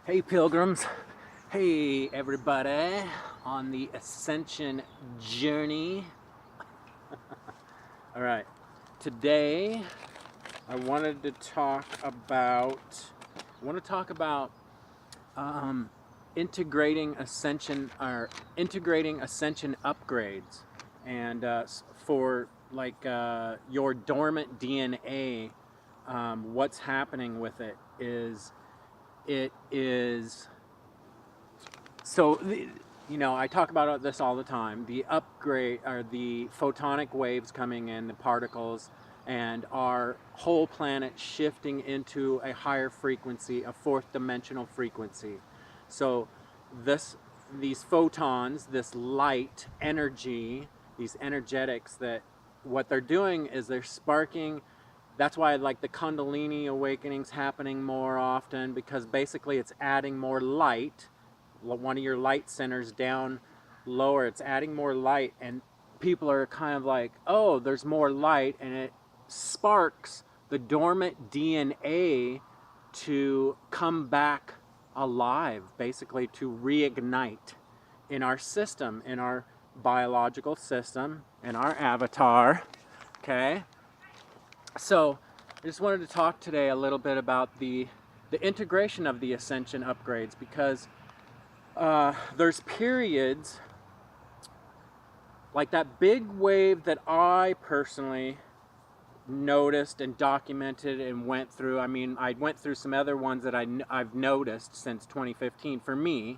Hey pilgrims, hey everybody on the Ascension journey. All right, today I wanted to talk about, integrating Ascension upgrades, and for like your dormant DNA. What's happening with it is so I talk about this all the time. The upgrade are the photonic waves coming in, the particles, and our whole planet shifting into a higher frequency, a fourth dimensional frequency. So these photons, this light energy, these energetics, that what they're doing is they're sparking. That's why like the Kundalini awakenings happening more often, because basically it's adding more light, one of your light centers down lower, it's adding more light, and people are kind of like, oh, there's more light, and it sparks the dormant DNA to come back alive, basically to reignite in our system, in our biological system, in our avatar. Okay, so I just wanted to talk today a little bit about the integration of the Ascension upgrades, because there's periods like that big wave that I personally noticed and documented and went through. I mean, I went through some other ones that I've noticed since 2015 for me.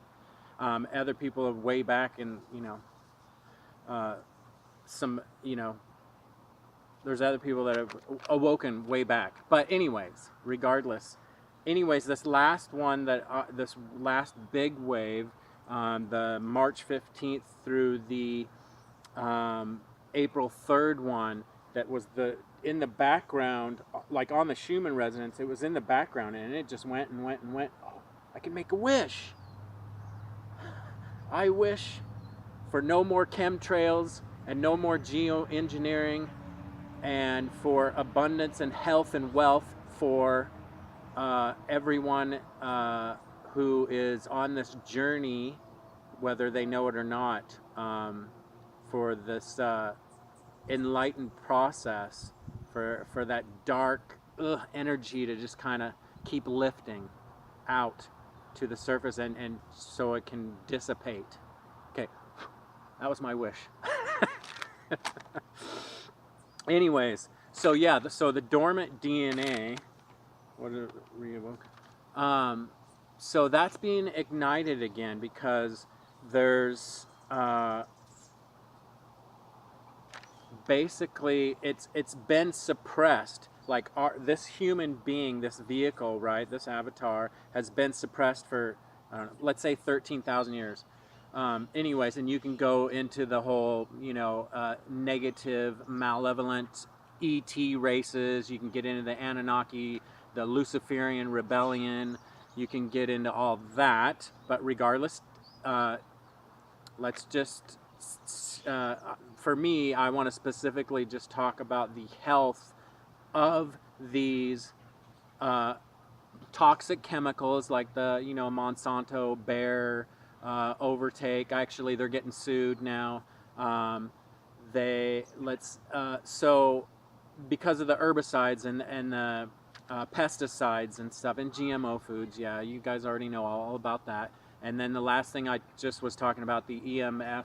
Other people have way back, and some there's other people that have awoken way back. But regardless, this last one, this last big wave, the March 15th through the April 3rd one, that was in the background, like on the Schumann resonance, it was in the background, and it just went and went and went. Oh, I can make a wish. I wish for no more chemtrails and no more geoengineering, and for abundance and health and wealth for everyone who is on this journey, whether they know it or not, for this enlightened process, for that dark energy to just kind of keep lifting out to the surface, and so it can dissipate. Okay, that was my wish. Anyways, so yeah, so the dormant DNA, what did it reevoke? So that's being ignited again, because there's basically it's been suppressed. Like this human being, this vehicle, right, this avatar has been suppressed for, I don't know, let's say 13,000 years. Anyways, and you can go into the whole, negative, malevolent ET races. You can get into the Anunnaki, the Luciferian rebellion. You can get into all that. But regardless, let's just, for me, I want to specifically just talk about the health of these toxic chemicals, like the Monsanto, Bayer, overtake. Actually, they're getting sued now. So because of the herbicides and the pesticides and stuff, and GMO foods. Yeah, you guys already know all about that. And then the last thing I just was talking about, the EMF,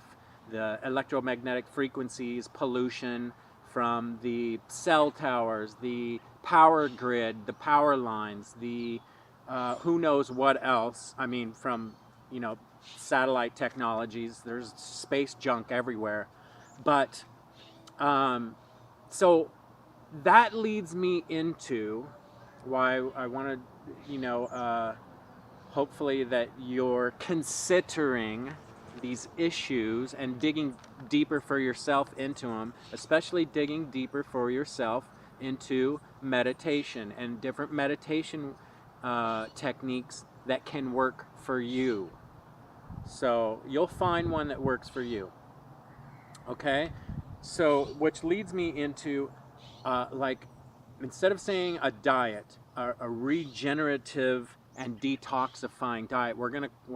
the electromagnetic frequencies, pollution from the cell towers, the power grid, the power lines, the who knows what else. I mean, from satellite technologies, there's space junk everywhere. But so that leads me into why I want to, hopefully that you're considering these issues and digging deeper for yourself into them, especially digging deeper for yourself into meditation and different meditation techniques that can work for you. So you'll find one that works for you. Okay? So, which leads me into instead of saying a diet, a regenerative and detoxifying diet. We're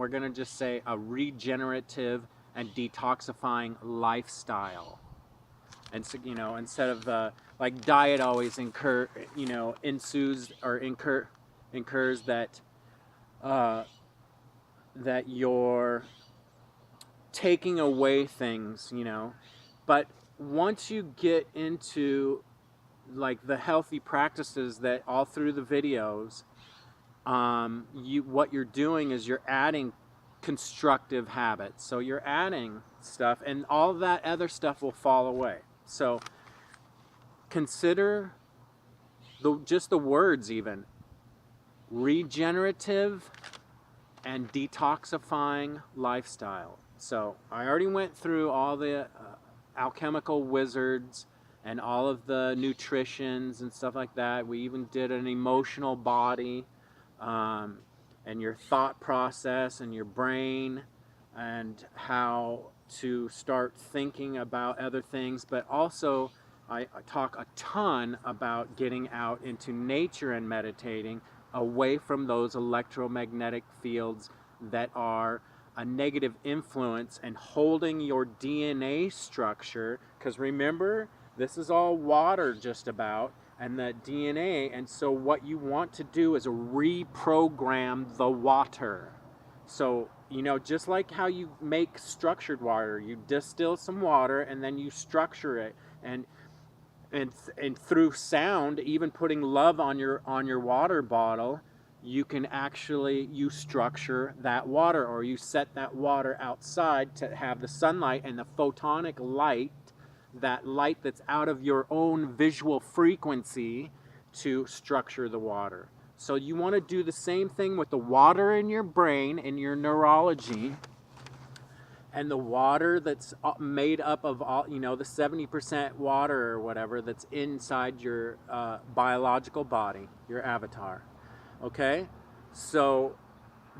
gonna just say a regenerative and detoxifying lifestyle. And so, you know, instead of like diet always incurs that uh, that you're taking away things, you know. But once you get into like the healthy practices that all through the videos, what you're doing is you're adding constructive habits. So you're adding stuff, and all of that other stuff will fall away. So consider just the words, even regenerative and detoxifying lifestyle. So I already went through all the alchemical wizards and all of the nutritions and stuff like that. We even did an emotional body, and your thought process and your brain, and how to start thinking about other things. But also I talk a ton about getting out into nature and meditating away from those electromagnetic fields that are a negative influence, and holding your DNA structure, because remember, this is all water just about, and the DNA, and so what you want to do is reprogram the water. So, you know, just like how you make structured water, you distill some water and then you structure it, and through sound, even putting love on your water bottle, you can actually, you structure that water, or you set that water outside to have the sunlight and the photonic light, that light that's out of your own visual frequency, to structure the water. So you want to do the same thing with the water in your brain and your neurology, and the water that's made up of all, you know, the 70% water or whatever that's inside your biological body, your avatar. Okay? So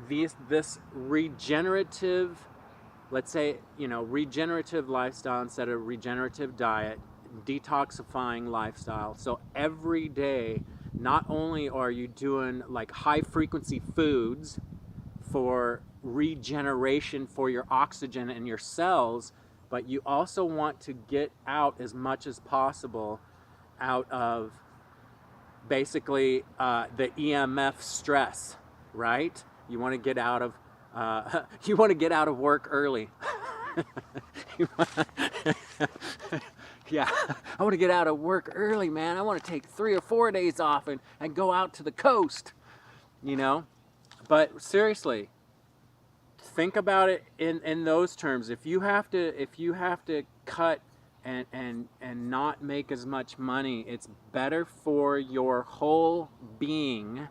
this regenerative, let's say, you know, regenerative lifestyle instead of regenerative diet, detoxifying lifestyle. So every day, not only are you doing like high frequency foods for regeneration for your oxygen and your cells, but you also want to get out as much as possible out of basically the EMF stress, right? You want to get out of you want to get out of work early. Yeah, I want to get out of work early, man. I want to take 3 or 4 days off and go out to the coast, you know. But seriously, think about it in those terms. If you have to cut and not make as much money, it's better for your whole being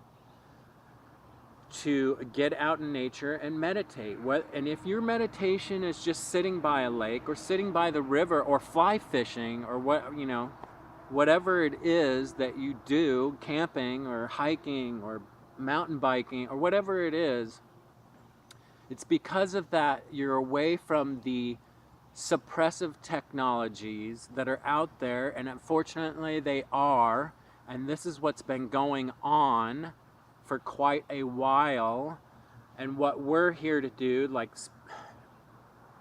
to get out in nature and meditate. And if your meditation is just sitting by a lake or sitting by the river or fly fishing or whatever it is that you do, camping or hiking or mountain biking or whatever it is, it's because of that you're away from the suppressive technologies that are out there, and unfortunately they are, and this is what's been going on for quite a while. And what we're here to do, like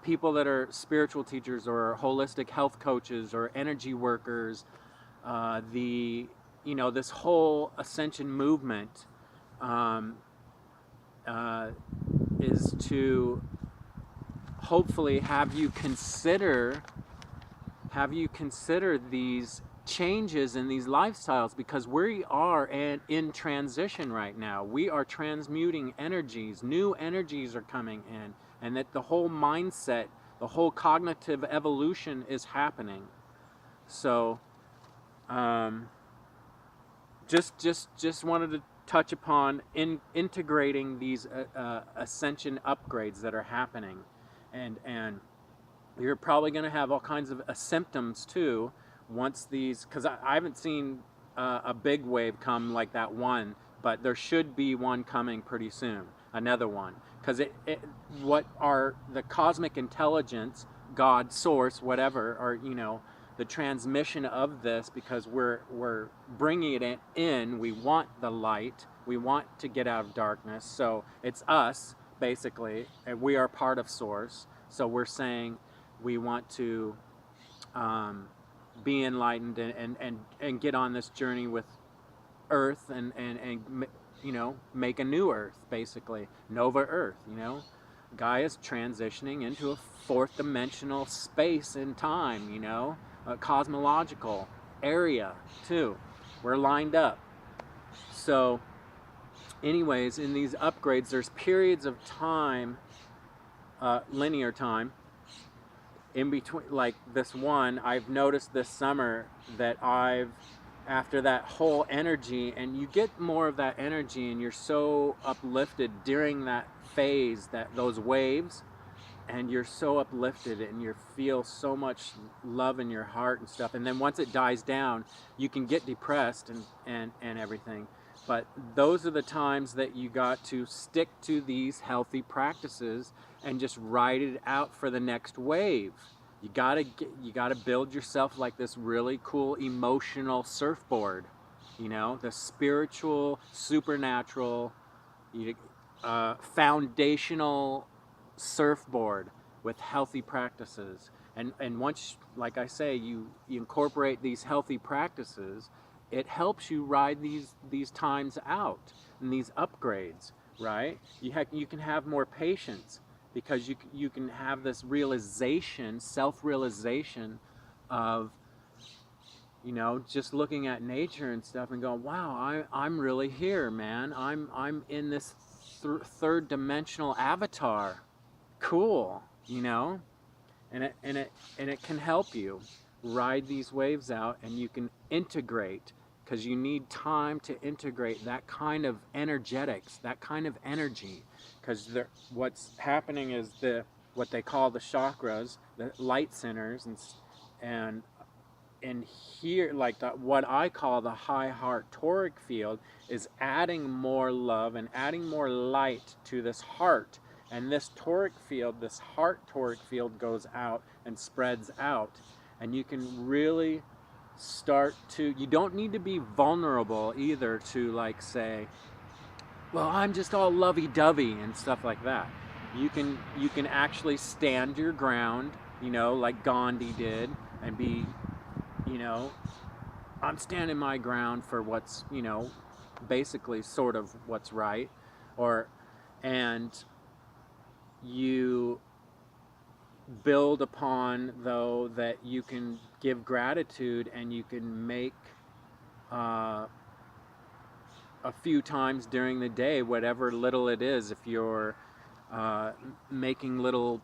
people that are spiritual teachers or holistic health coaches or energy workers, this whole Ascension movement is to hopefully have you consider these changes in these lifestyles, because we are in transition right now. We are transmuting energies, new energies are coming in, and that the whole mindset, the whole cognitive evolution is happening. So just wanted to touch upon integrating these Ascension upgrades that are happening, and you're probably going to have all kinds of symptoms too once these, because I haven't seen a big wave come like that one, but there should be one coming pretty soon, another one, because what are the cosmic intelligence, God, source, whatever, or the transmission of this, because we're bringing it in. We want the light, We want to get out of darkness. So it's us, basically, and we are part of Source. So we're saying we want to be enlightened and get on this journey with Earth and you know, make a new Earth, basically. Nova Earth, you know. Gaia's transitioning into a fourth dimensional space and time, you know, a cosmological area too. We're lined up. So anyways, in these upgrades, there's periods of time, linear time, in between. Like this one, I've noticed this summer that after that whole energy, and you get more of that energy and you're so uplifted during that phase, those waves, and you're so uplifted and you feel so much love in your heart and stuff. And then once it dies down, you can get depressed and everything. But those are the times that you got to stick to these healthy practices and just ride it out for the next wave. You gotta build yourself like this really cool emotional surfboard, you know, the spiritual, supernatural, foundational surfboard with healthy practices. And once, like I say, you incorporate these healthy practices, it helps you ride these times out and these upgrades, right? You can have more patience, because you can have this realization, self-realization of, you know, just looking at nature and stuff and going, wow, I'm really here, man. I'm in this third dimensional avatar. Cool, you know? And it can help you ride these waves out, and you can integrate, because you need time to integrate that kind of energetics, that kind of energy. Because what's happening is what they call the chakras, the light centers, and here, like what I call the high heart toric field, is adding more love and adding more light to this heart. And this toric field, this heart toric field, goes out and spreads out. And you can really start to, you don't need to be vulnerable either to, like, say, well, I'm just all lovey-dovey and stuff like that. You can actually stand your ground, you know, like Gandhi did, and be, you know, I'm standing my ground for what's, you know, basically sort of what's right. And you build upon, though, that you can give gratitude, and you can make a few times during the day, whatever little it is, if you're making little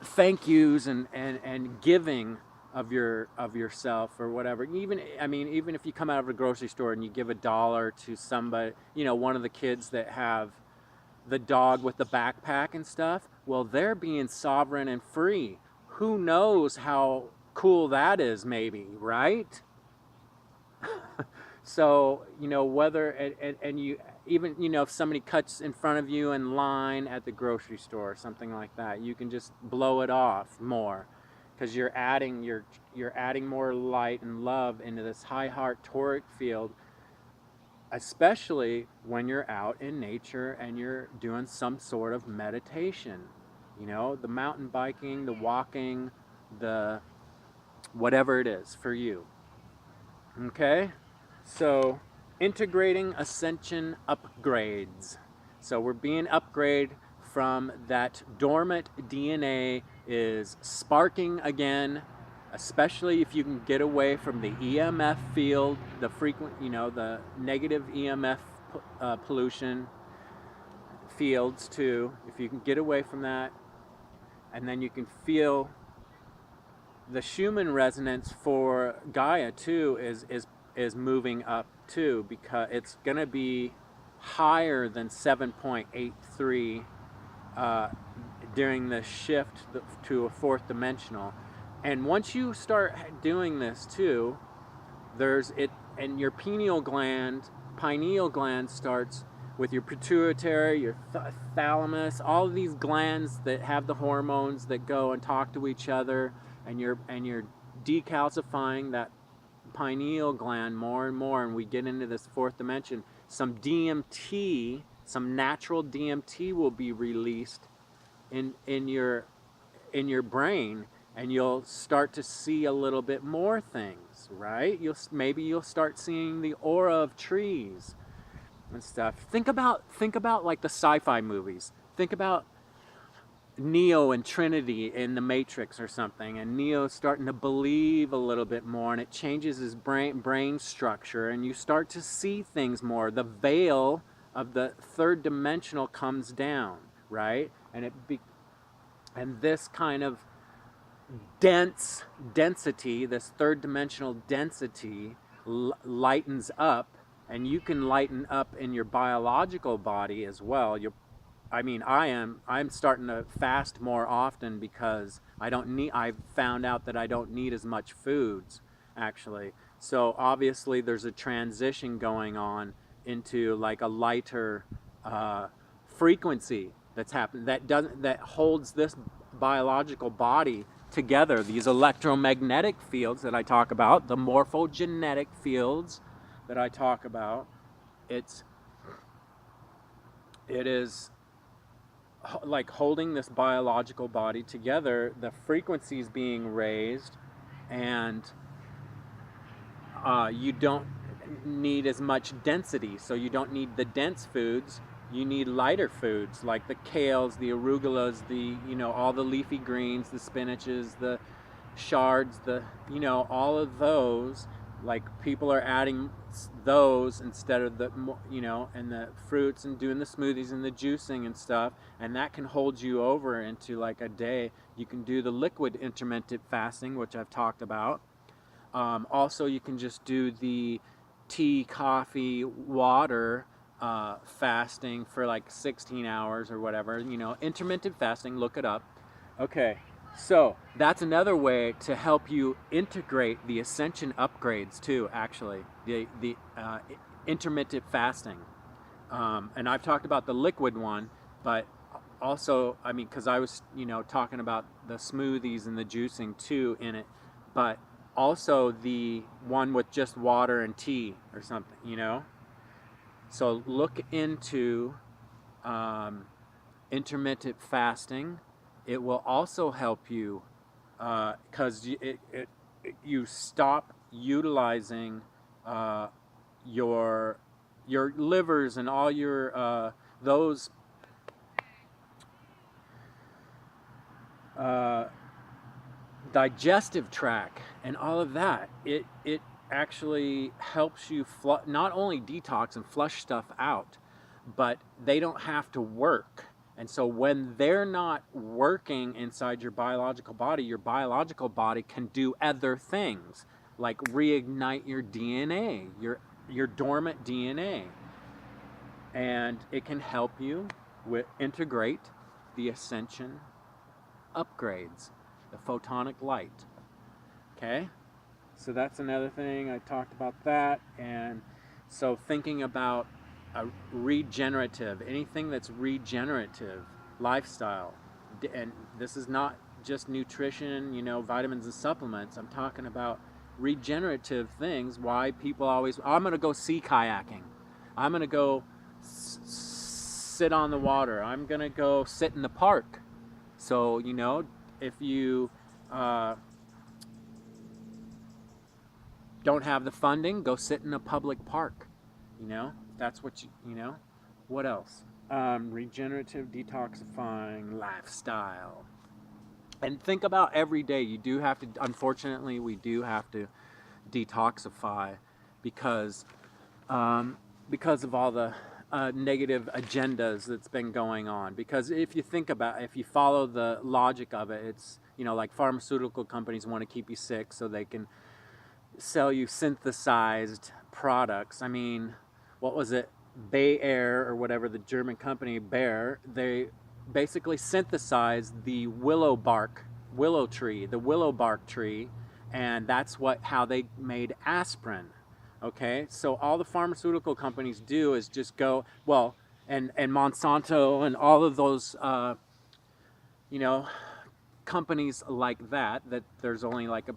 thank yous and giving of yourself or whatever. Even, I mean, even if you come out of a grocery store and you give $1 to somebody, you know, one of the kids that have the dog with the backpack and stuff, well, they're being sovereign and free. Who knows how cool that is, maybe, right? So, you know, whether, and you, even, you know, if somebody cuts in front of you in line at the grocery store or something like that, you can just blow it off more, because you're adding more light and love into this high heart toric field, especially when you're out in nature and you're doing some sort of meditation. You know, the mountain biking, the walking, the whatever it is for you. Okay? So, integrating Ascension upgrades. So we're being upgraded from that dormant DNA is sparking again, especially if you can get away from the EMF field, the frequent, you know, the negative EMF pollution fields too. If you can get away from that, and then you can feel the Schumann resonance for Gaia too is moving up too, because it's going to be higher than 7.83 during the shift to a fourth dimensional. And once you start doing this too, there's it, and your pineal gland starts with your pituitary, your thalamus, all of these glands that have the hormones that go and talk to each other, and you're decalcifying that pineal gland more and more, and we get into this fourth dimension. some DMT, some natural DMT will be released in your brain, and you'll start to see a little bit more things, right? Maybe you'll start seeing the aura of trees and stuff. Think about like the sci-fi movies. Think about Neo and Trinity in the Matrix or something, and Neo's starting to believe a little bit more, and it changes his brain structure, and you start to see things more. The veil of the third dimensional comes down, right? And this kind of density, this third dimensional density, lightens up, and you can lighten up in your biological body as well. I'm starting to fast more often because I've found out that I don't need as much foods, actually. So obviously there's a transition going on into like a lighter frequency that's happened that holds this biological body together. These electromagnetic fields that I talk about, the morphogenetic fields that I talk about, it is like holding this biological body together. The frequencies being raised, and you don't need as much density, so you don't need the dense foods. You need lighter foods like the kales, the arugulas, all the leafy greens, the spinaches, the shards, all of those. Like people are adding those instead of and the fruits, and doing the smoothies and the juicing and stuff, and that can hold you over into like a day. You can do the liquid intermittent fasting, which I've talked about. Also, you can just do the tea, coffee, water fasting for like 16 hours or whatever. Intermittent fasting, look it up. Okay, so that's another way to help you integrate the Ascension upgrades too, actually, the intermittent fasting. And I've talked about the liquid one, but also, because I was, talking about the smoothies and the juicing too in it, but also the one with just water and tea or something, So look into intermittent fasting. It will also help you because you stop utilizing your livers and all your those digestive tract and all of that. It actually helps you not only detox and flush stuff out, but they don't have to work. And so when they're not working inside your biological body can do other things, like reignite your DNA, your dormant DNA. And it can help you integrate the Ascension upgrades, the photonic light. Okay? So that's another thing. I talked about that. And so thinking about a regenerative, anything that's regenerative lifestyle, and this is not just nutrition, vitamins and supplements. I'm talking about regenerative things. Why people always, I'm going to go sea kayaking. I'm going to go sit on the water. I'm going to go sit in the park. So, if you don't have the funding, go sit in a public park. That's what what else? Regenerative, detoxifying lifestyle. And think about every day. You do have to, unfortunately, we do have to detoxify because of all the negative agendas that's been going on. Because if you follow the logic of it, it's, like pharmaceutical companies want to keep you sick so they can sell you synthesized products. What was it? Bayer or whatever, the German company Bayer, they basically synthesized the willow bark tree, and that's how they made aspirin. Okay, so all the pharmaceutical companies do is just go, and Monsanto and all of those, companies like that there's only like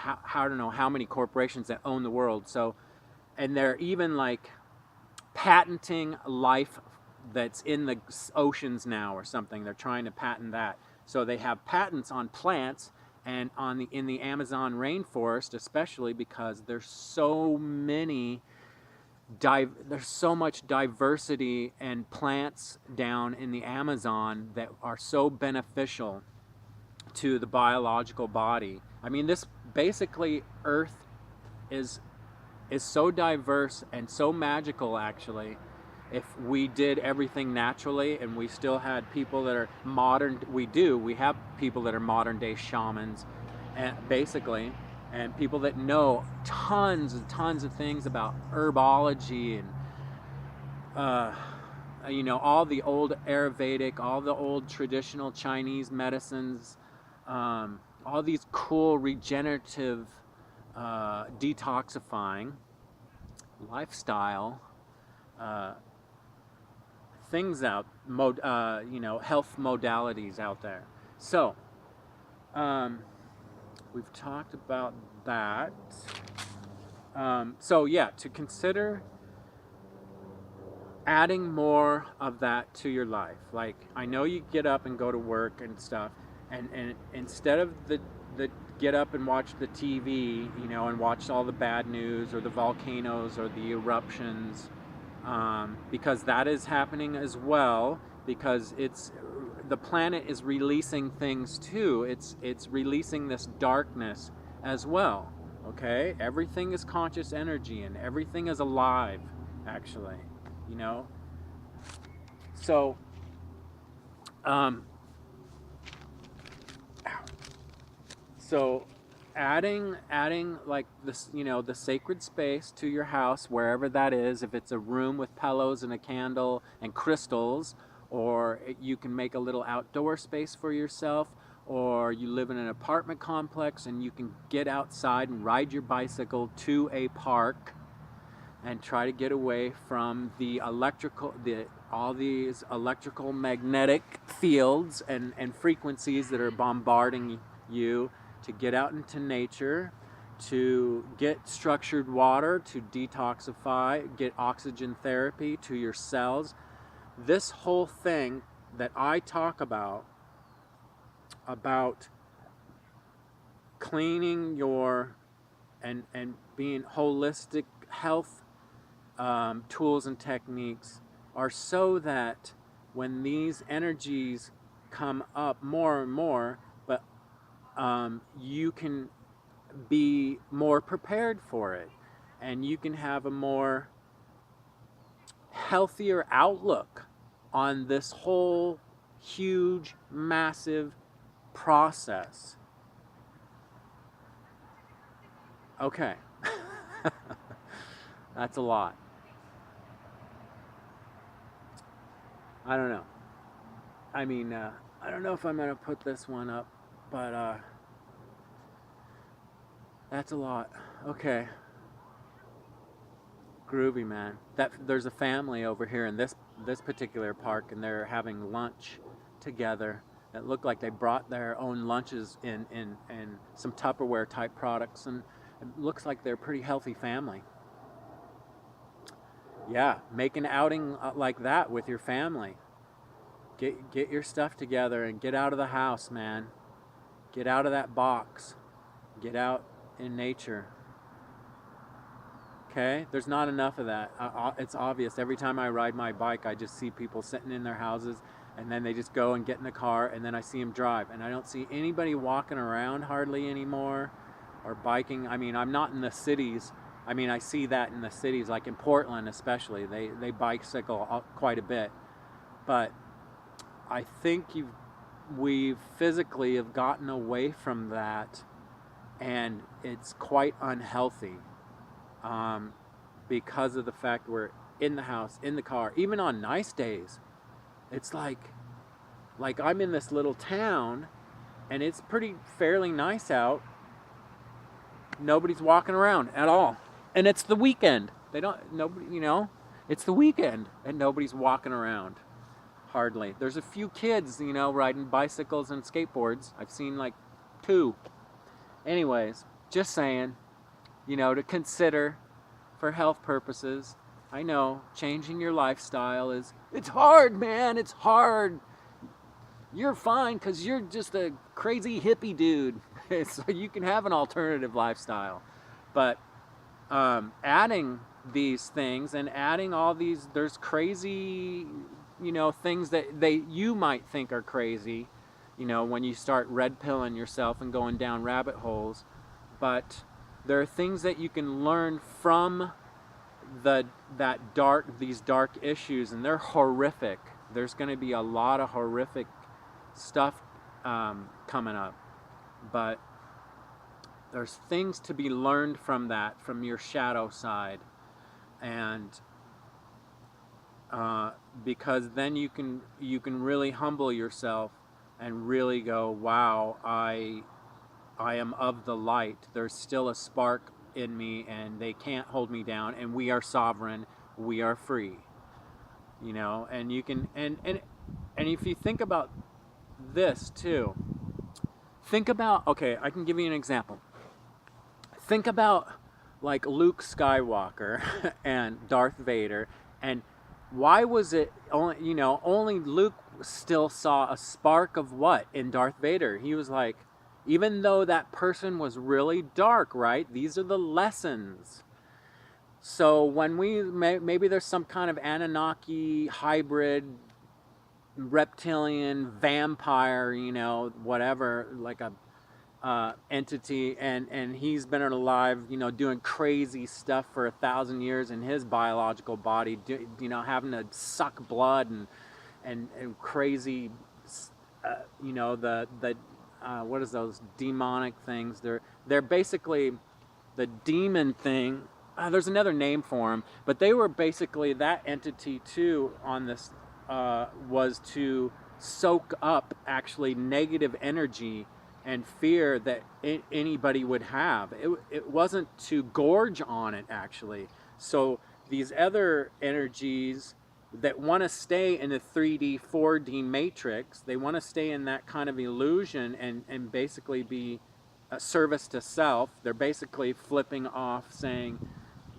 I don't know how many corporations that own the world. So, and they're even like patenting life that's in the oceans now or something. They're trying to patent that. So they have patents on plants and in the Amazon rainforest, especially because there's so much diversity and plants down in the Amazon that are so beneficial to the biological body. I mean, this basically Earth is so diverse and so magical, actually. If we did everything naturally and we still had people that are we have people that are modern day shamans, basically, and people that know tons and tons of things about herbology and all the old Ayurvedic, all the old traditional Chinese medicines, all these cool regenerative, detoxifying lifestyle things health modalities out there. So we've talked about that. So yeah, to consider adding more of that to your life. Like, I know you get up and go to work and stuff, and instead of the get up and watch the TV, and watch all the bad news or the volcanoes or the eruptions, because that is happening as well, because the planet is releasing things too. It's releasing this darkness as well. Okay, everything is conscious energy and everything is alive, actually. So so adding like this, the sacred space to your house, wherever that is, if it's a room with pillows and a candle and crystals, or you can make a little outdoor space for yourself, or you live in an apartment complex and you can get outside and ride your bicycle to a park and try to get away from all these electrical magnetic fields and frequencies that are bombarding you, to get out into nature, to get structured water, to detoxify, get oxygen therapy to your cells. This whole thing that I talk about cleaning your and being holistic health tools and techniques are so that when these energies come up more and more, but you can be more prepared for it, and you can have a more healthier outlook on this whole huge, massive process. Okay. That's a lot. I don't know. I mean, I don't know if I'm going to put this one up, but that's a lot. Okay. Groovy, man. There's a family over here in this particular park, and they're having lunch together. It looked like they brought their own lunches in some Tupperware type products, and it looks like they're a pretty healthy family. Yeah, make an outing like that with your family. Get your stuff together and get out of the house, man. Get out of that box. Get out in nature. Okay? There's not enough of that. It's obvious. Every time I ride my bike, I just see people sitting in their houses, and then they just go and get in the car, and then I see them drive. And I don't see anybody walking around hardly anymore or biking. I mean, I'm not in the cities. I mean, I see that in the cities, like in Portland especially. They bicycle quite a bit. But I think we physically have gotten away from that, and it's quite unhealthy, because of the fact we're in the house, in the car, even on nice days. It's like I'm in this little town, and it's fairly nice out. Nobody's walking around at all. And it's the weekend. It's the weekend, and nobody's walking around. Hardly. There's a few kids, riding bicycles and skateboards. I've seen like 2. Anyways, just saying, to consider for health purposes, I know, changing your lifestyle it's hard, man, it's hard. You're fine because you're just a crazy hippie dude. So you can have an alternative lifestyle. But adding these things and adding all these, there's crazy, things that you might think are crazy, when you start red pilling yourself and going down rabbit holes. But there are things that you can learn from these dark issues, and they're horrific. There's going to be a lot of horrific stuff coming up, but there's things to be learned from that, from your shadow side, and because then you can really humble yourself and really go, wow, I am of the light. There's still a spark in me, and they can't hold me down, and we are sovereign, we are free, and you can, and if you think about this too, think about, okay, I can give you an example. Think about like Luke Skywalker and Darth Vader, and why was it only Luke still saw a spark of what in Darth Vader? He was like, even though that person was really dark, right? These are the lessons. So when maybe there's some kind of Anunnaki hybrid reptilian vampire, whatever, like a entity, and he's been alive, doing crazy stuff for 1,000 years in his biological body, having to suck blood and crazy, the what is those demonic things? They're basically the demon thing. There's another name for them, but they were basically that entity too. On this was to soak up actually negative energy and fear that anybody would have. It wasn't to gorge on it, actually. So these other energies that want to stay in the 3D, 4D matrix, they want to stay in that kind of illusion and basically be a service to self. They're basically flipping off, saying,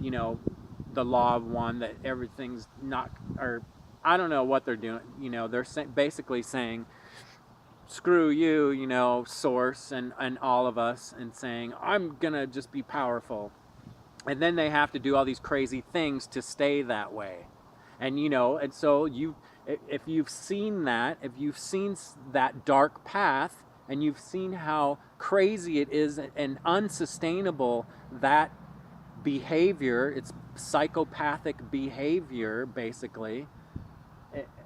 the law of one, that everything's not, or I don't know what they're doing. They're basically saying, screw you, source and all of us, and saying, I'm gonna just be powerful. And then they have to do all these crazy things to stay that way. And and so if you've seen that, that dark path, and you've seen how crazy it is and unsustainable that behavior, it's psychopathic behavior basically,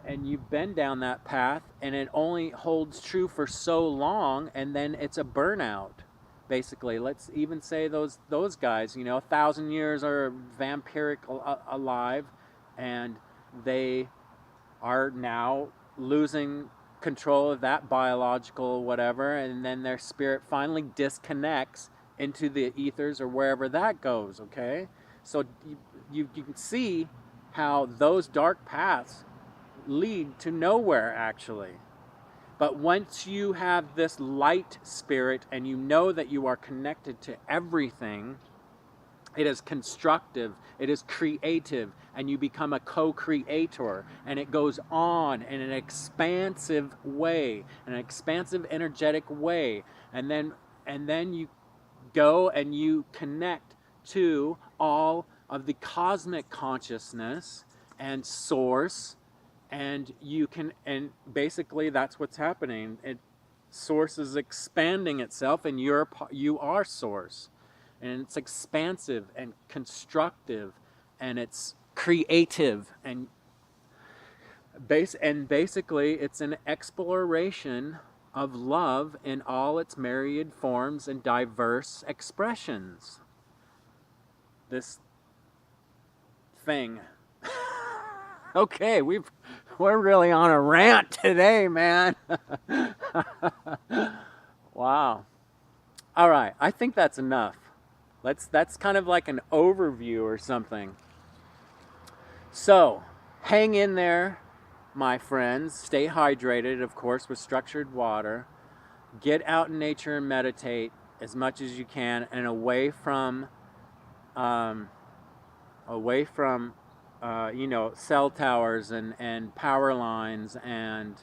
and you've been down that path, and it only holds true for so long, and then it's a burnout basically. Let's even say those guys, 1,000 years are vampiric alive, and they are now losing control of that biological whatever, and then their spirit finally disconnects into the ethers or wherever that goes. Okay, so you can see how those dark paths lead to nowhere actually. But once you have this light spirit and you know that you are connected to everything, it is constructive, it is creative, and you become a co-creator, and it goes on in an expansive way, an expansive energetic way, and then you go and you connect to all of the cosmic consciousness and source, and you can, and basically that's what's happening. Source is expanding itself, and you are source. And it's expansive and constructive, and it's creative, and basically it's an exploration of love in all its myriad forms and diverse expressions. This thing. Okay, we're really on a rant today, man. Wow. All right, I think that's enough. That's kind of like an overview or something. So, hang in there, my friends. Stay hydrated, of course, with structured water. Get out in nature and meditate as much as you can, and away from you know, cell towers and power lines and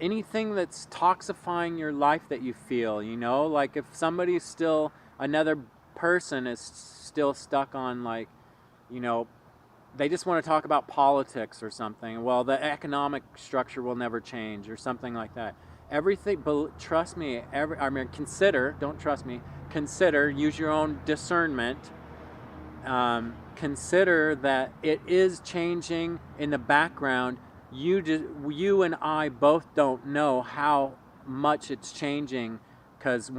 anything that's toxifying your life that you feel, you know, like if somebody's still, another person is still stuck on, like, you know, they just want to talk about politics or something. Well, the economic structure will never change or something like that. Everything, trust me, I mean, consider, don't trust me, consider, use your own discernment. Consider that it is changing in the background. You and I both don't know how much it's changing, because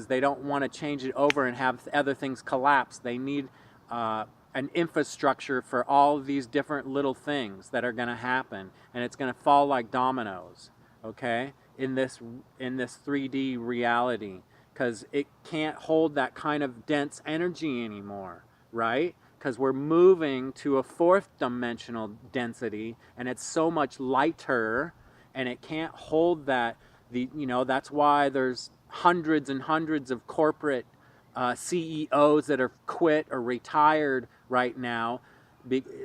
they don't want to change it over and have other things collapse. They need an infrastructure for all of these different little things that are going to happen, and it's going to fall like dominoes. Okay, in this 3D reality, because it can't hold that kind of dense energy anymore, right? Because we're moving to a fourth dimensional density, and it's so much lighter, and it can't hold that. That's why there's hundreds and hundreds of corporate CEOs that have quit or retired right now.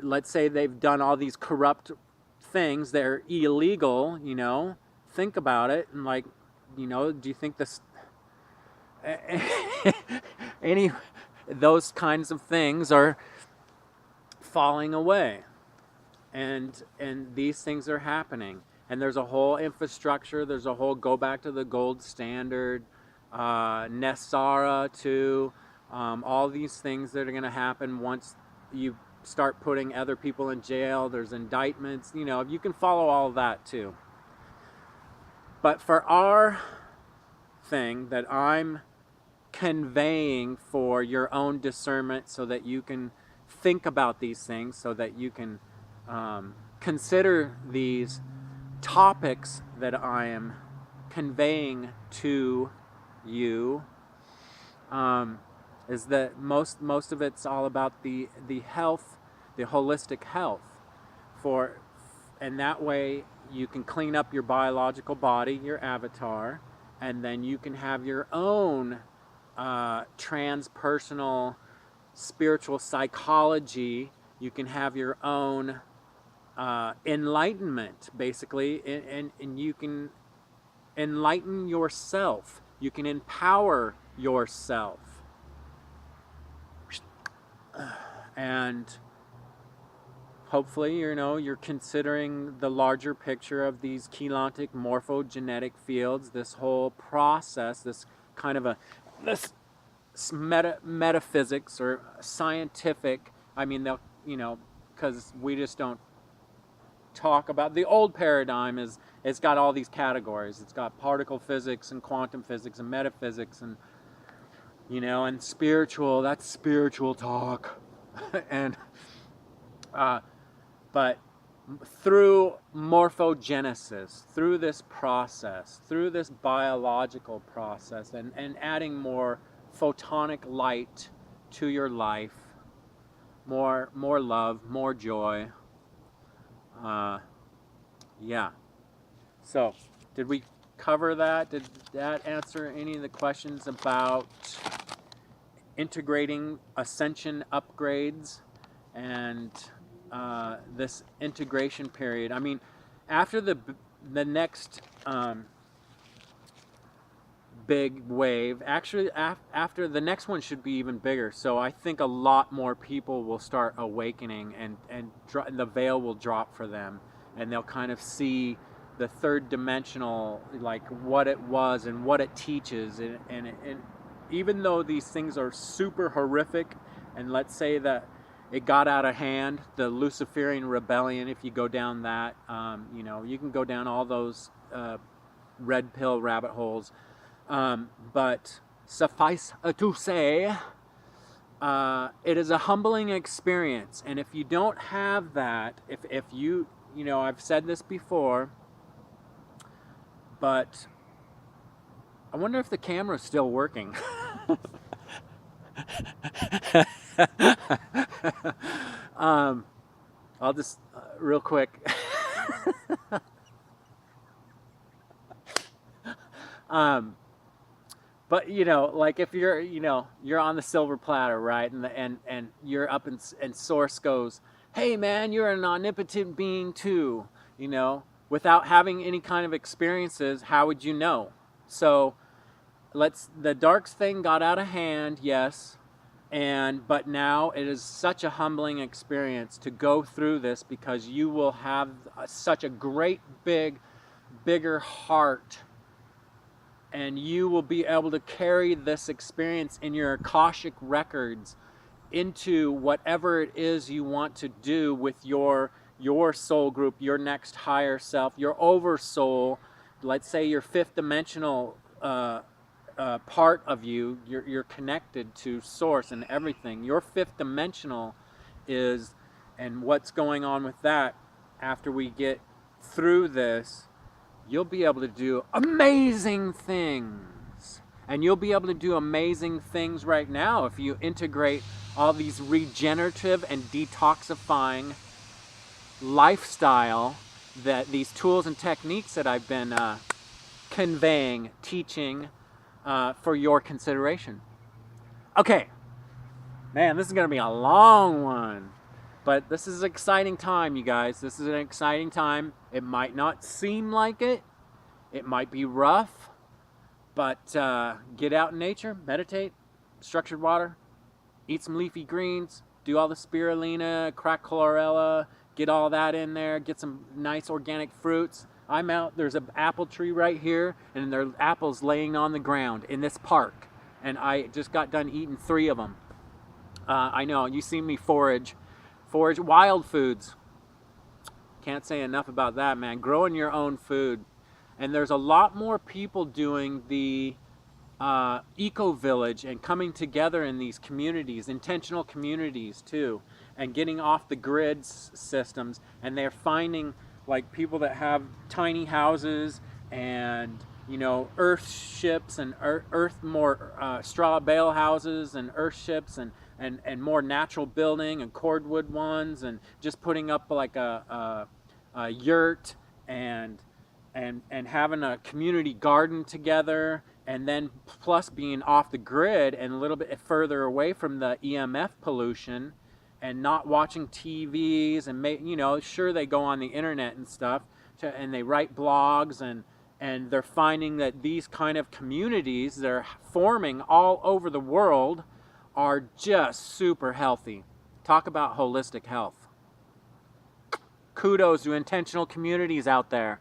Let's say they've done all these corrupt things, they're illegal, you know. Think about it, and, like, you know, do you think this any those kinds of things are falling away, and these things are happening, and there's a whole infrastructure, there's a whole, go back to the gold standard, Nessara too, all these things that are going to happen once you start putting other people in jail. There's indictments, you know, you can follow all of that too. But for our thing that I'm conveying for your own discernment, so that you can think about these things, so that you can consider these topics that I am conveying to you, is that most of it's all about the health, the holistic health, and that way you can clean up your biological body, your avatar, and then you can have your own transpersonal spiritual psychology. You can have your own enlightenment, basically, and you can enlighten yourself. You can empower yourself. And hopefully, you know, you're considering the larger picture of these chelantic morphogenetic fields, this whole process, this kind of this metaphysics or scientific. I mean, they'll, you know, because we just don't talk about the old paradigm. It's got all these categories. It's got particle physics and quantum physics and metaphysics, and, you know, and spiritual. That's spiritual talk. And but through morphogenesis, through this process, through this biological process, and adding more photonic light to your life, more love, more joy. Yeah. So, did we cover that? Did that answer any of the questions about integrating Ascension upgrades and this integration period? I mean, after the next big wave, actually after the next one should be even bigger. So I think a lot more people will start awakening, and the veil will drop for them, and they'll kind of see the third dimensional, like what it was and what it teaches, and even though these things are super horrific, and let's say that it got out of hand, the Luciferian rebellion, if you go down that, you know, you can go down all those red pill rabbit holes. But suffice to say, it is a humbling experience. And if you don't have that, if you know, I've said this before, but I wonder if the camera's still working. I'll just, real quick. But you know, like if you're, you know, you're on the silver platter, right? And you're up and Source goes, "Hey man, you're an omnipotent being too." You know, without having any kind of experiences, how would you know? So the dark thing got out of hand, yes, but now it is such a humbling experience to go through this, because you will have such a great bigger heart, and you will be able to carry this experience in your Akashic records into whatever it is you want to do with your soul group, your next higher self, your oversoul. Let's say your fifth dimensional part of you. You're connected to Source and everything. Your fifth dimensional is, and what's going on with that after we get through this, you'll be able to do amazing things. And you'll be able to do amazing things right now if you integrate all these regenerative and detoxifying lifestyle, that these tools and techniques that I've been conveying, teaching for your consideration. Okay, man, this is going to be a long one. But this is an exciting time, you guys. This is an exciting time. It might not seem like it. It might be rough. But get out in nature, meditate, structured water, eat some leafy greens, do all the spirulina, crack chlorella, get all that in there, get some nice organic fruits. I'm out, there's an apple tree right here, and there are apples laying on the ground in this park. And I just got done eating 3 of them. I know, you see me forage wild foods. Can't say enough about that, man. Growing your own food. And there's a lot more people doing the eco-village and coming together in these communities, intentional communities too, and getting off the grid systems. And they're finding like people that have tiny houses and, you know, earth ships and more straw bale houses and earth ships and more natural building and cordwood ones, and just putting up like a yurt and having a community garden together, and then plus being off the grid and a little bit further away from the EMF pollution, and not watching TVs, and you know, sure, they go on the internet and stuff and they write blogs, and they're finding that these kind of communities that are forming all over the world are just super healthy. Talk about holistic health. Kudos to intentional communities out there.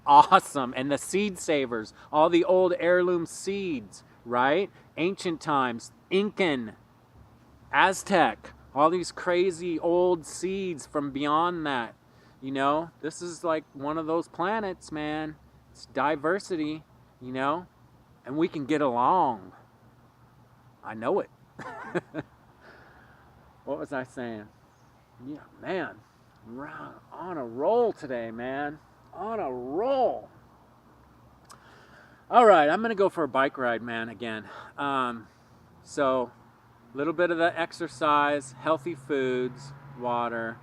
Awesome. And the seed savers, all the old heirloom seeds, right? Ancient times, Incan, Aztec, all these crazy old seeds from beyond that. You know, this is like one of those planets, man. It's diversity, you know, and we can get along. I know it. What was I saying? Yeah, man, we're on a roll today, man. On a roll. All right, I'm gonna go for a bike ride, man, again. So a little bit of the exercise, healthy foods, water,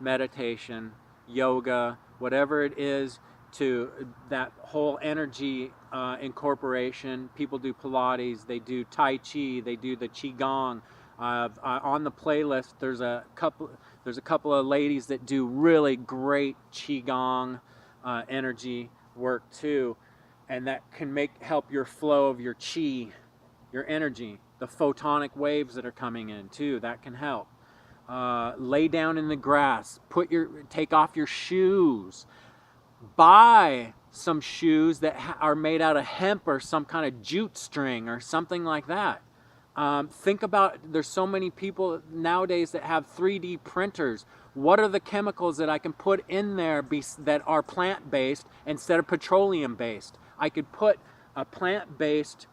meditation, yoga, whatever it is, to that whole energy incorporation. People do Pilates, they do Tai Chi, they do the Qigong. On the playlist, there's a couple of ladies that do really great Qigong energy work too, and that can help your flow of your Qi, your energy. The photonic waves that are coming in too, that can help. Lay down in the grass, take off your shoes, buy some shoes that are made out of hemp or some kind of jute string or something like that. Think about, there's so many people nowadays that have 3D printers. What are the chemicals that I can put in there that are plant-based instead of petroleum-based? I could put a plant-based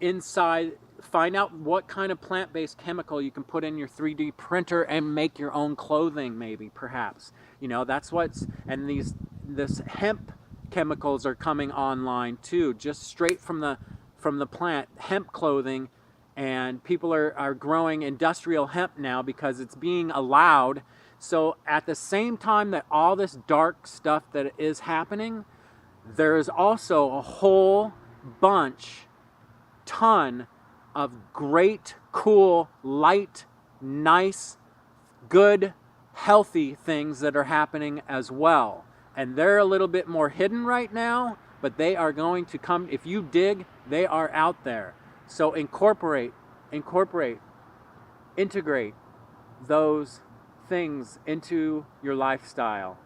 inside, find out what kind of plant-based chemical you can put in your 3D printer and make your own clothing, maybe, perhaps. You know, that's and this hemp chemicals are coming online too, just straight from the plant, hemp clothing. And people are growing industrial hemp now because it's being allowed. So at the same time that all this dark stuff that is happening, there is also a whole bunch ton of great, cool, light, nice, good, healthy things that are happening as well. And they're a little bit more hidden right now, but they are going to come. If you dig, they are out there. So incorporate, integrate those things into your lifestyle.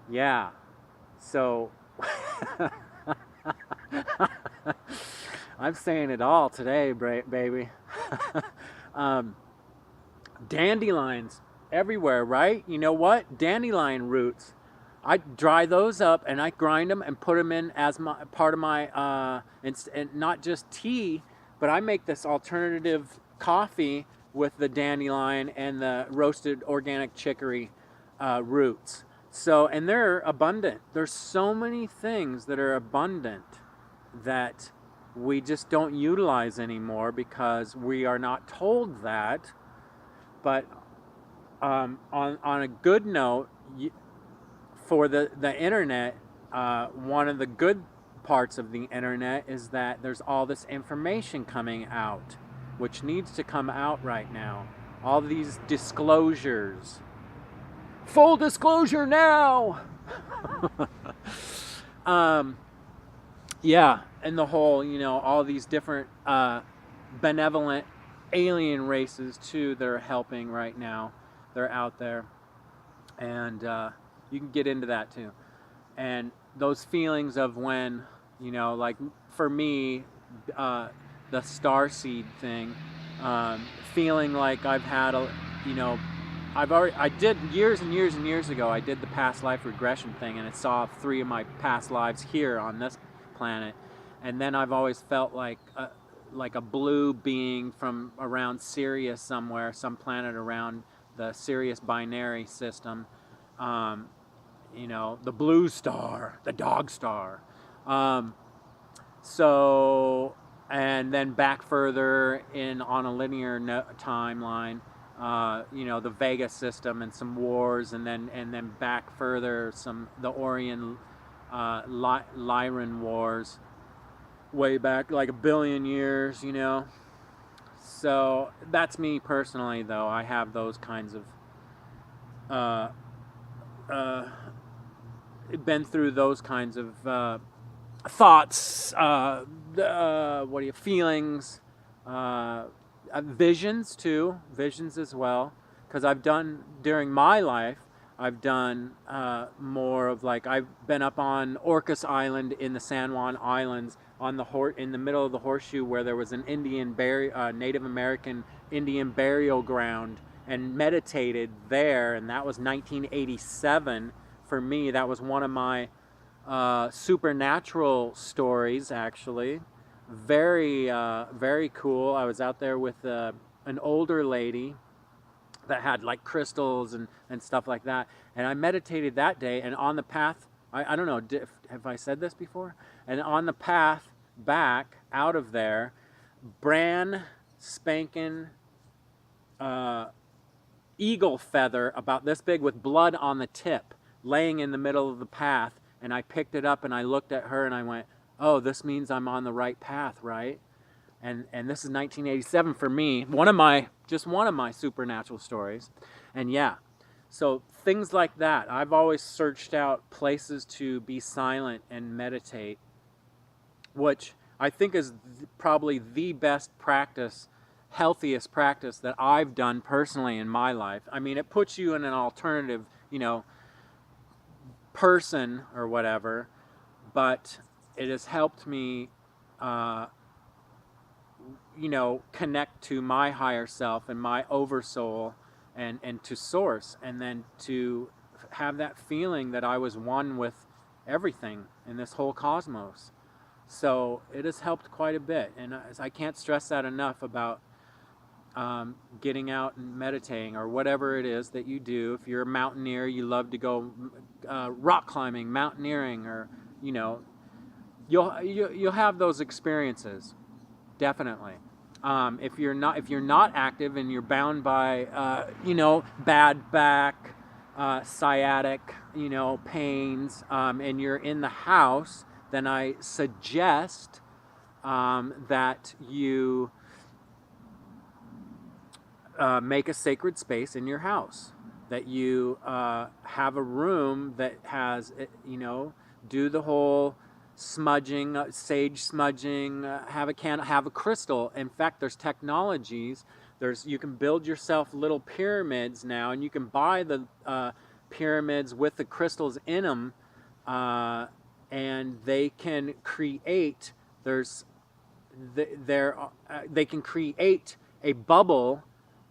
Yeah. So I'm saying it all today, baby. Dandelions everywhere, right? You know what? Dandelion roots. I dry those up and I grind them and put them in as my part of my and not just tea, but I make this alternative coffee with the dandelion and the roasted organic chicory roots. So, and they're abundant. There's so many things that are abundant that we just don't utilize anymore because we are not told that. But on a good note, for the internet, one of the good parts of the internet is that there's all this information coming out, which needs to come out right now. All these disclosures. Full disclosure now! Yeah, and the whole, you know, all these different benevolent alien races too that are helping right now. They're out there. And you can get into that too. And those feelings of when, you know, like for me, the starseed thing, feeling like I've had a, you know, I did years and years and years ago, I did the past life regression thing, and it saw 3 of my past lives here on this planet. And then I've always felt like a blue being from around Sirius somewhere, some planet around the Sirius binary system. You know, the blue star, the dog star. So, and then back further on a linear timeline, you know, the Vega system and some wars, and then back further the Orion Lyran wars, way back like 1 billion years, you know. So that's me personally, though. I have those kinds of been through those kinds of thoughts, feelings, visions too, visions as well. Because I've done, during my life, I've done more of like, I've been up on Orcas Island in the San Juan Islands on in the middle of the horseshoe where there was an Native American Indian burial ground, and meditated there, and that was 1987. For me, that was one of my supernatural stories, actually. Very, very cool. I was out there with an older lady that had like crystals and stuff like that, and I meditated that day, and on the path, I don't know, have I said this before? And on the path back out of there, bran spanking eagle feather about this big with blood on the tip laying in the middle of the path, and I picked it up and I looked at her and I went, oh, this means I'm on the right path, right? And this is 1987 for me, one of my supernatural stories. And yeah, so things like that. I've always searched out places to be silent and meditate, which I think is probably the best practice, healthiest practice that I've done personally in my life. I mean, it puts you in an alternative, you know, person or whatever, but it has helped me, you know, connect to my higher self and my oversoul and to source, and then to have that feeling that I was one with everything in this whole cosmos. So it has helped quite a bit, and I can't stress that enough about getting out and meditating, or whatever it is that you do. If you're a mountaineer, you love to go rock climbing, mountaineering, or, you know, you'll have those experiences, definitely. If you're not active and you're bound by you know, bad back, sciatic, you know, pains, and you're in the house, then I suggest that you make a sacred space in your house, that you have a room that has, you know, do the whole smudging, sage smudging, have a crystal. In fact, there's technologies. You can build yourself little pyramids now, and you can buy the pyramids with the crystals in them, and they can create. They can create a bubble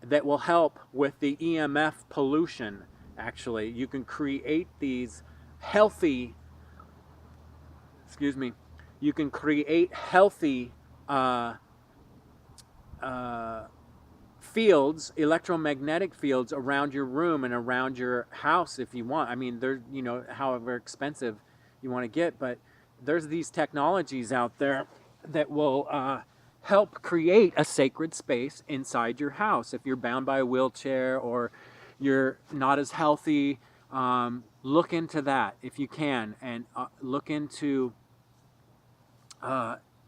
that will help with the EMF pollution. Actually, you can create these healthy, excuse me, you can create healthy fields, electromagnetic fields around your room and around your house if you want. I mean, they're, you know, however expensive you want to get, but there's these technologies out there that will help create a sacred space inside your house. If you're bound by a wheelchair or you're not as healthy, look into that if you can, and look into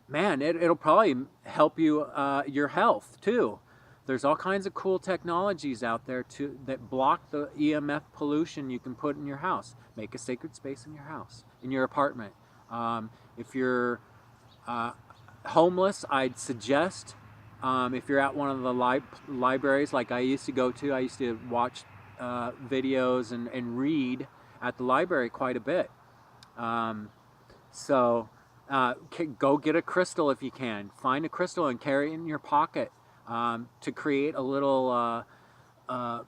man, it'll probably help you your health too. There's all kinds of cool technologies out there that block the EMF pollution you can put in your house. Make a sacred space in your house, in your apartment. If you're homeless, I'd suggest, if you're at one of the libraries like I used to go to, I used to watch videos and read at the library quite a bit. So go get a crystal if you can. Find a crystal and carry it in your pocket to create a little, I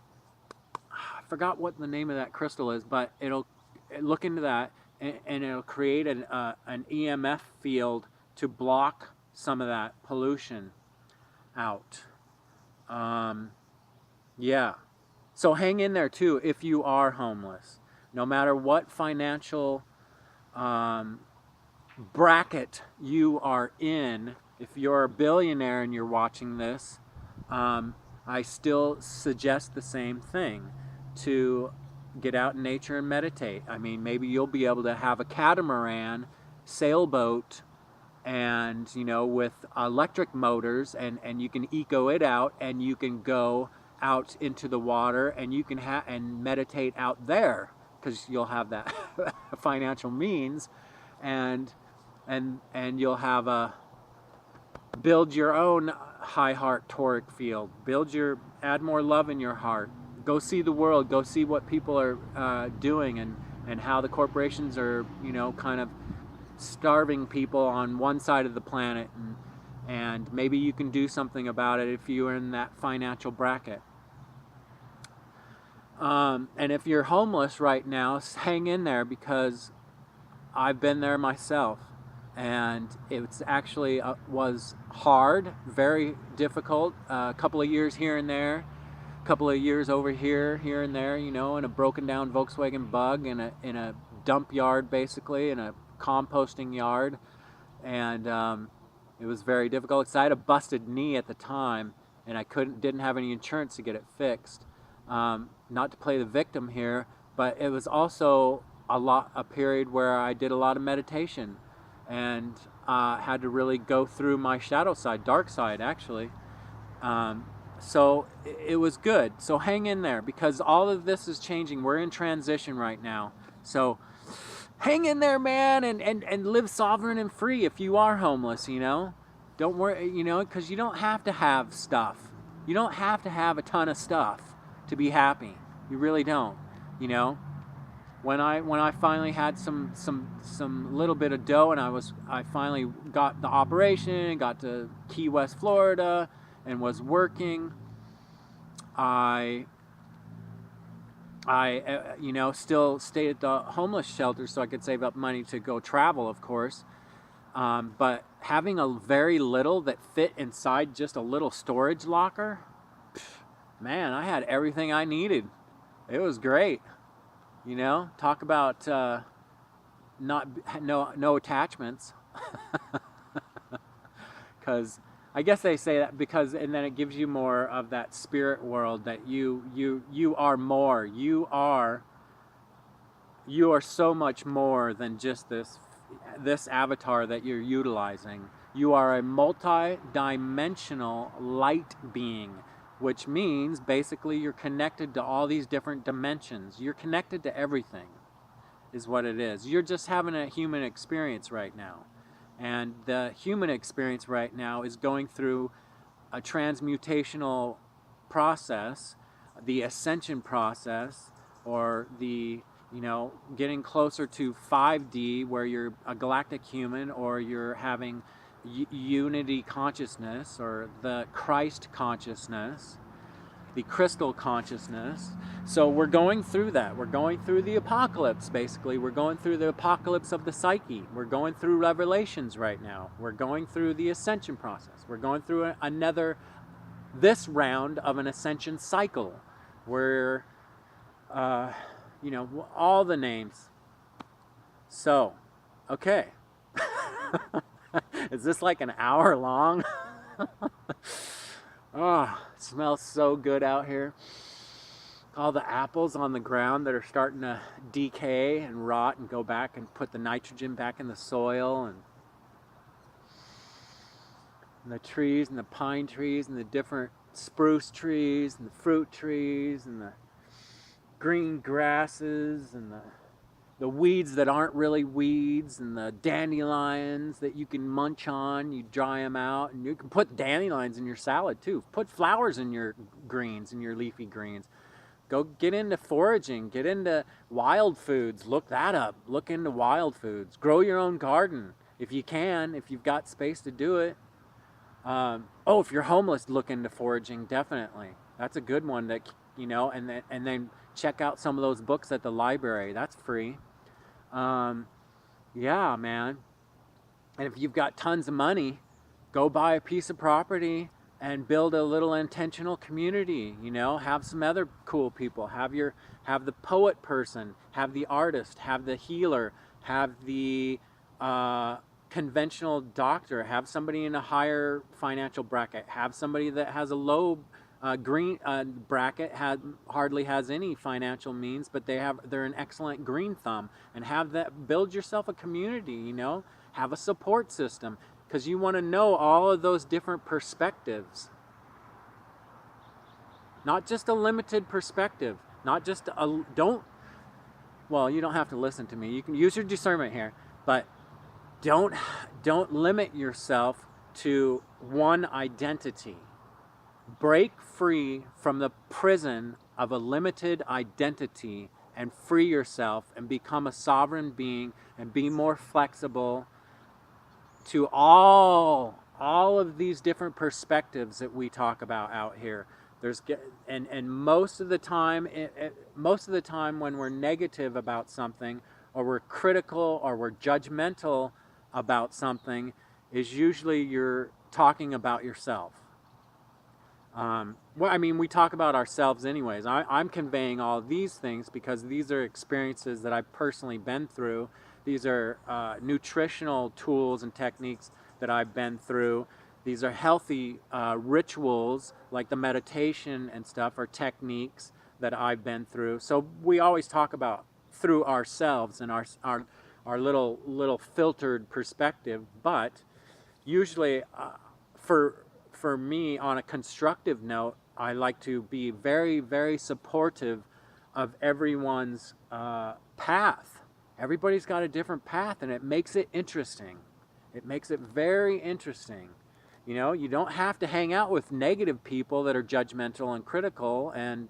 forgot what the name of that crystal is, but look into that, and it'll create an EMF field to block some of that pollution out. Yeah. So hang in there too if you are homeless. No matter what financial bracket you are in, if you're a billionaire and you're watching this, I still suggest the same thing, to get out in nature and meditate. I mean, maybe you'll be able to have a catamaran sailboat, and you know, with electric motors, and you can eco it out, and you can go out into the water, and you can and meditate out there, because you'll have that financial means, and you'll have build your own high heart toric field. Add more love in your heart. Go see the world. Go see what people are doing, and how the corporations are, you know, kind of starving people on one side of the planet, and maybe you can do something about it if you're in that financial bracket. And if you're homeless right now, hang in there, because I've been there myself, and it's actually was hard, very difficult. A couple of years here and there, a couple of years over here and there, you know, in a broken down Volkswagen Bug, in a dump yard, basically, in a composting yard, and it was very difficult. So I had a busted knee at the time, and I didn't have any insurance to get it fixed. Not to play the victim here, but it was also a period where I did a lot of meditation, and had to really go through my shadow side, dark side, actually. So it was good. So hang in there, because all of this is changing. We're in transition right now. So hang in there, man, and live sovereign and free if you are homeless, you know. Don't worry, you know, because you don't have to have stuff. You don't have to have a ton of stuff to be happy. You really don't, you know. When I finally had some little bit of dough, and I finally got the operation, got to Key West, Florida, and was working, I you know, still stayed at the homeless shelter so I could save up money to go travel, of course. But having a very little that fit inside just a little storage locker, man, I had everything I needed. It was great. You know, talk about no attachments. Because I guess they say that because, and then it gives you more of that spirit world, that you are more. You are so much more than just this avatar that you're utilizing. You are a multi-dimensional light being, which means basically you're connected to all these different dimensions. You're connected to everything, is what it is. You're just having a human experience right now. And the human experience right now is going through a transmutational process, the ascension process, or the, you know, getting closer to 5D where you're a galactic human, or you're having unity consciousness, or the Christ consciousness, the crystal consciousness. So we're going through that. We're going through the apocalypse, basically. We're going through the apocalypse of the psyche. We're going through revelations right now. We're going through the ascension process. We're going through this round of an ascension cycle where, you know, all the names. So, okay. Is this like an hour long? Oh, it smells so good out here. All the apples on the ground that are starting to decay and rot and go back and put the nitrogen back in the soil, and the trees and the pine trees and the different spruce trees and the fruit trees and the green grasses and the weeds that aren't really weeds, and the dandelions that you can munch on. You dry them out, and you can put dandelions in your salad too. Put flowers in your greens, in your leafy greens. Go get into foraging, get into wild foods. Look that up. Look into wild foods. Grow your own garden if you can, if you've got space to do it. Oh, if you're homeless, look into foraging, definitely. That's a good one that, you know, and then check out some of those books at the library. That's free. Yeah, man. And if you've got tons of money, go buy a piece of property and build a little intentional community, you know, have some other cool people, have the poet person, have the artist, have the healer, have the conventional doctor, have somebody in a higher financial bracket, have somebody that has a low green bracket, hardly has any financial means, but they're an excellent green thumb, and have that, build yourself a community, you know, have a support system, because you want to know all of those different perspectives, not just a limited perspective, not just you don't have to listen to me, you can use your discernment here, but don't limit yourself to one identity. Break free from the prison of a limited identity and free yourself and become a sovereign being and be more flexible to all of these different perspectives that we talk about out here. And most of the time when we're negative about something, or we're critical, or we're judgmental about something, is usually you're talking about yourself. Well, I mean, we talk about ourselves anyways. I'm conveying all of these things because these are experiences that I've personally been through. These are nutritional tools and techniques that I've been through. These are healthy rituals like the meditation and stuff, or techniques that I've been through. So we always talk about through ourselves and our little filtered perspective, but usually for me, on a constructive note, I like to be very, very supportive of everyone's path. Everybody's got a different path, and it makes it interesting. It makes it very interesting. You know, you don't have to hang out with negative people that are judgmental and critical, and,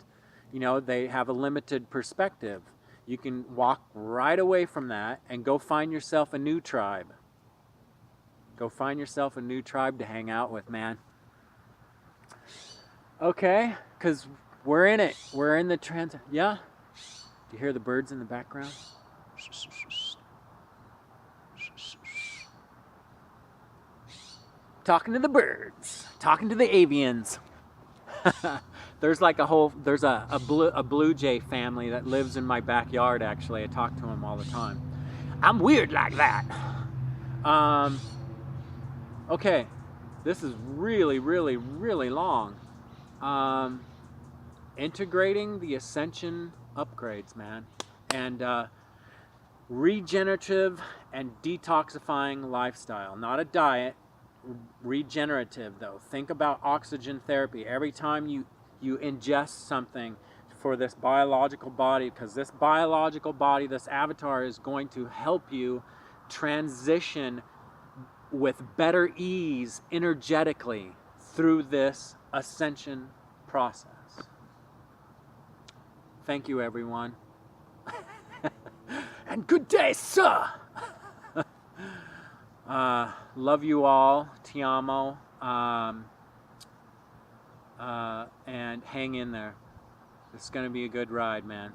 you know, they have a limited perspective. You can walk right away from that and go find yourself a new tribe. Go find yourself a new tribe to hang out with, man. Okay, because we're in it. We're in the yeah? Do you hear the birds in the background? Talking to the birds. Talking to the avians. There's like there's a blue jay family that lives in my backyard, actually. I talk to them all the time. I'm weird like that. Okay, this is really, really, really long. Integrating the Ascension upgrades, man, and regenerative and detoxifying lifestyle. Not a diet, regenerative, though. Think about oxygen therapy. Every time you ingest something for this biological body, because this biological body, this avatar, is going to help you transition with better ease energetically through this ascension process. Thank you, everyone. And good day, sir. Love you all. Ti amo. And hang in there. It's going to be a good ride, man.